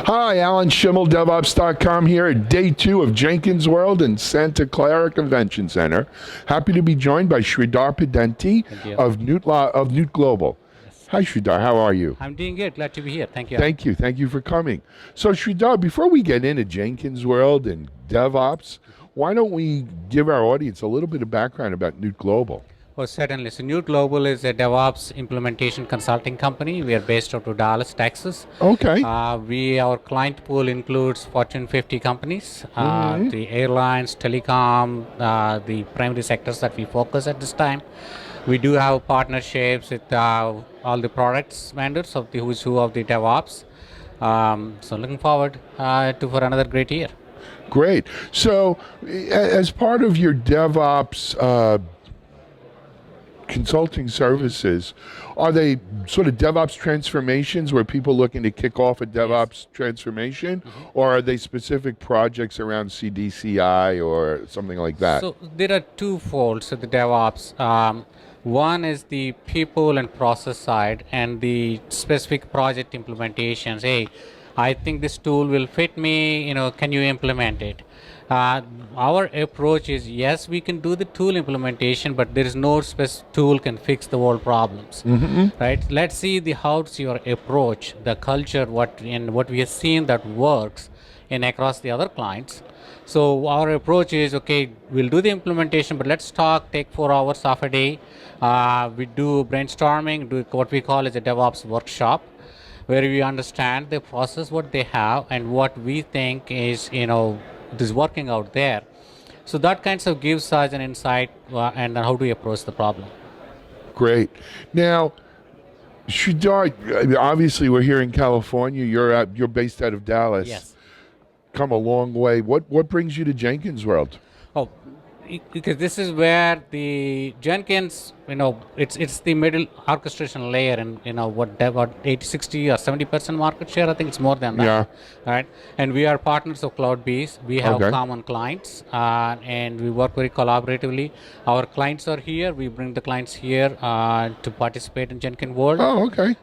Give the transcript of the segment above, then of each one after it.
Hi, Alan Schimmel, DevOps.com here at day 2 of Jenkins World in Santa Clara Convention Center. Happy to be joined by Sridhar Peddinti Thank you. of Newt Global. Yes. Hi, Sridhar. How are you? I'm doing good. Glad to be here. Thank you. Thank you. Thank you for coming. So, Sridhar, before we get into Jenkins World and DevOps, why don't we give our audience a little bit of background about Newt Global? Oh, certainly. So, Newt Global is a DevOps implementation consulting company. We are based out of Dallas, Texas. Okay. Our client pool includes Fortune 50 companies, the airlines, telecom, the primary sectors that we focus at this time. We do have partnerships with all the products vendors of the who's who of the DevOps. So, looking forward for another great year. Great. So, as part of your DevOps consulting services, are they sort of DevOps transformations where people looking to kick off a DevOps transformation, or are they specific projects around CDCI or something like that? So there are two folds of the DevOps. One is the people and process side, and the specific project implementations. Hey, I think this tool will fit me. Can you implement it? Our approach is, yes, we can do the tool implementation, but there is no specific tool can fix the world problems, right? Let's see how's your approach, the culture, what we have seen that works in across the other clients. So our approach is, okay, we'll do the implementation, but let's take 4 hours of a day. We do brainstorming, do what we call as a DevOps workshop, where we understand the process, what they have, and what we think is, is working out there. So that kinds of gives us an insight and how to approach the problem. Great. Now, Sridhar, obviously we're here in California. You're based out of Dallas. Yes. Come a long way. What brings you to Jenkins World? Oh, because this is where the Jenkins, it's the middle orchestration layer, and what 80, 60 or 70% market share. I think it's more than that. Yeah. Right. And we are partners of Cloudbees. We have Okay. common clients, and we work very collaboratively. Our clients are here. We bring the clients here to participate in Jenkins World. Oh, okay.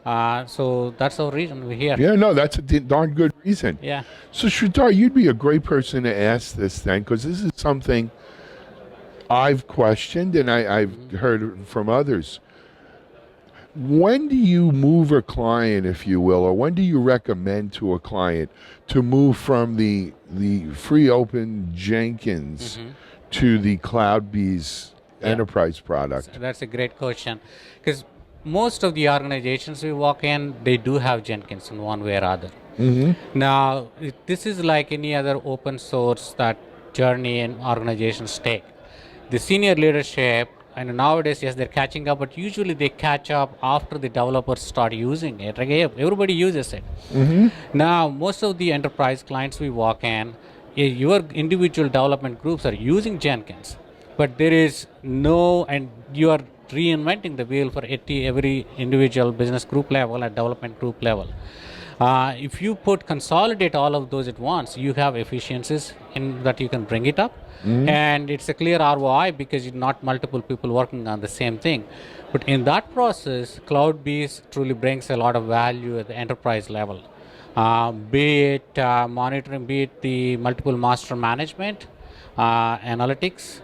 So that's our reason we're here. Yeah, no, that's a darn good reason. Yeah. So, Sridhar, you'd be a great person to ask this then, because this is something I've questioned and I've heard from others. When do you move a client, if you will, or when do you recommend to a client to move from the free open Jenkins to the Cloudbees enterprise product? So that's a great question, because most of the organizations we walk in, they do have Jenkins in one way or other. Now, this is like any other open source that journey and organizations take. The senior leadership, and nowadays, yes, they're catching up, but usually they catch up after the developers start using it. Like, everybody uses it. Now, most of the enterprise clients we walk in, your individual development groups are using Jenkins, but there is no, and you are reinventing the wheel for every individual business group level and development group level. If you consolidate all of those at once, you have efficiencies in that you can bring it up. And it's a clear ROI because you're not multiple people working on the same thing. But in that process, Cloudbees truly brings a lot of value at the enterprise level. Be it monitoring, be it the multiple master management, analytics.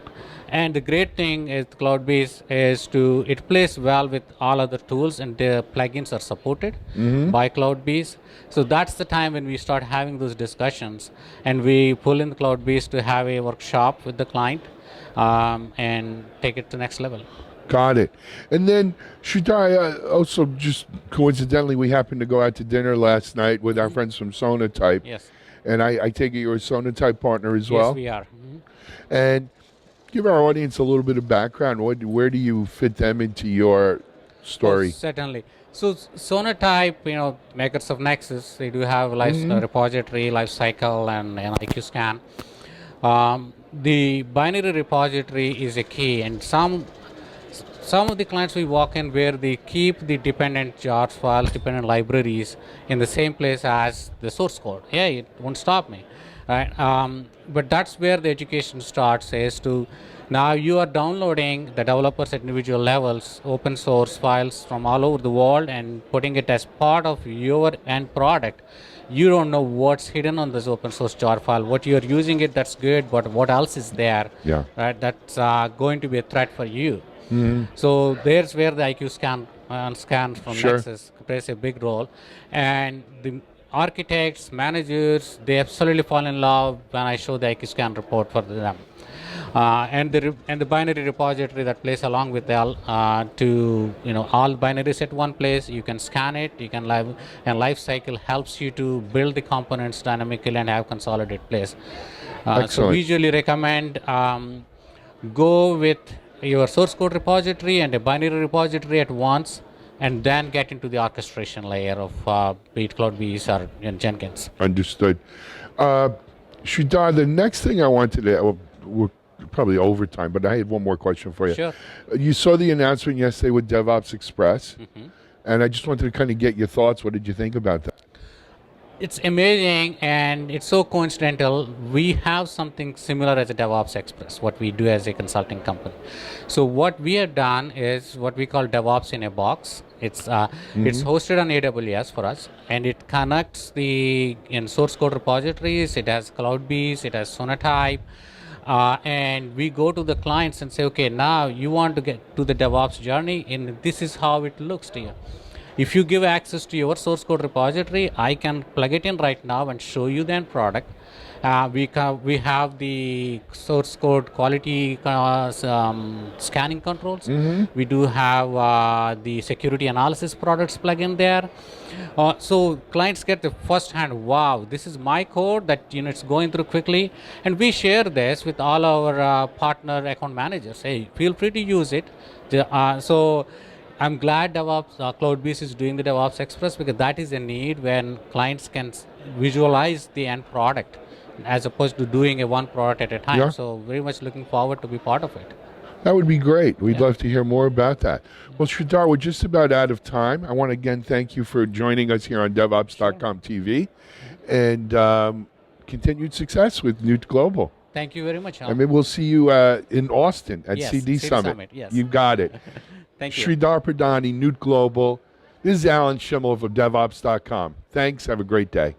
And the great thing is Cloudbees is it plays well with all other tools, and the plugins are supported by Cloudbees. So that's the time when we start having those discussions, and we pull in the Cloudbees to have a workshop with the client and take it to the next level. Got it. And then, Sridhar, also just coincidentally, we happened to go out to dinner last night with our friends from Sonatype. Yes. And I take it you're a Sonatype partner as well? Yes, we are. And give our audience a little bit of background. Where do you fit them into your story? Oh, certainly. So Sonatype, makers of Nexus, they do have repository, lifecycle, and IQ scan. The binary repository is a key, and some of the clients we walk in where they keep the dependent jars, files, dependent libraries in the same place as the source code. Yeah, it won't stop me. Right? But that's where the education starts, is to now you are downloading the developers at individual levels, open source files from all over the world, and putting it as part of your end product. you don't know what's hidden on this open source jar file. What you're using it, that's good, but what else is there? Yeah. Right, that's going to be a threat for you. So there's where the IQ scan from Sure. Nexus plays a big role, and the architects, managers, they absolutely fall in love when I show the IQ scan report for them. And the binary repository that plays along with all to all binaries at one place. You can scan it. You can life cycle helps you to build the components dynamically and have consolidated place. So Excellent. we usually recommend go with your source code repository and a binary repository at once, and then get into the orchestration layer of be it Cloudbees or Jenkins. Understood. Sridhar, the next thing I wanted to, well, we're probably over time, but I had one more question for you. Sure. You saw the announcement yesterday with DevOps Express, and I just wanted to kind of get your thoughts. What did you think about that? It's amazing, and it's so coincidental. We have something similar as a DevOps Express, what we do as a consulting company. So what we have done is what we call DevOps in a box. It's hosted on AWS for us, and it connects the source code repositories. It has Cloudbees, it has Sonatype, and we go to the clients and say, okay, now you want to get to the DevOps journey, and this is how it looks to you. If you give access to your source code repository, I can plug it in right now and show you the end product. We have the source code quality scanning controls. We do have the security analysis products plug in there. So clients get the first hand, wow, this is my code that it's going through quickly. And we share this with all our partner account managers. Hey, feel free to use it. So I'm glad DevOps Cloudbees is doing the DevOps Express, because that is a need when clients can visualize the end product as opposed to doing a one product at a time. Yeah. So very much looking forward to be part of it. That would be great. We'd love to hear more about that. Well, Sridhar, we're just about out of time. I want to again thank you for joining us here on DevOps.com TV, and continued success with Newt Global. Thank you very much. I mean, we'll see you in Austin at Yes, CD Summit. Yes. You got it. Thank you. Sridhar Peddinti, Newt Global. This is Alan Schimmel of DevOps.com. Thanks. Have a great day.